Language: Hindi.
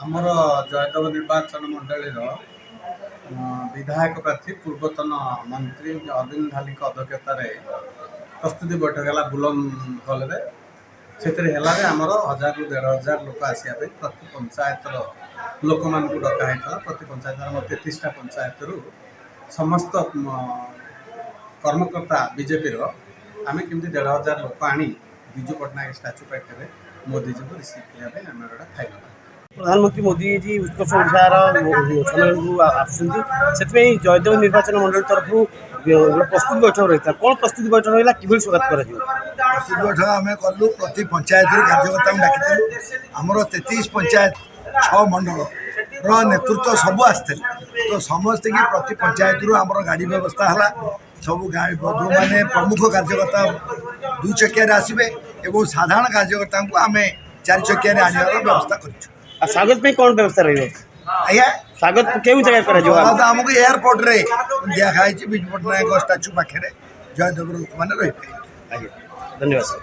आमर जयदेव निर्वाचन मंडल विधायक प्रार्थी पूर्वतन मंत्री अरविंद धाली अध्यक्षतार प्रस्तुति बैठक है बुलंद हल से आमर 1000 ରୁ 1500 लोक आसा प्रति पंचायतर लोक मान डकाई प्रति पंचायत 33टा पंचायत समस्त कर्मकर्ता बीजेपी आम कमी 1500 लोक आनी विजु पट्टनायक स्टाच्यू पाखे मोदी जी को रिसीव करने आम गोटे फाइल प्रधानमंत्री मोदी जी उत्कर्ष ओडार से जयदेव निर्वाचन मंडल तरफ प्रस्तुति बैठक रही है। कौन प्रस्तुति बैठक रहा कि स्वागत कर प्रस्तुति बैठक आम कलु प्रति पंचायत कार्यकर्ता डाकी आमर 33 पंचायत 6 मंडल नेतृत्व सब आसते तो समस्त की प्रति पंचायत आम गाड़ी व्यवस्था है सब जो मैंने प्रमुख कार्यकर्ता 2 चकिया आसवे और साधारण कार्यकर्ता को आम 4 चकिया आने व्यवस्था कर स्वागत में कौन व्यवस्था रही आज्ञा स्वागत केउ जगह कर आमको एयरपोर्ट रे दिखाई विजु पट्टनायक स्टाच्यू पाखे जयदेव लोक मैंने रही। धन्यवाद सर।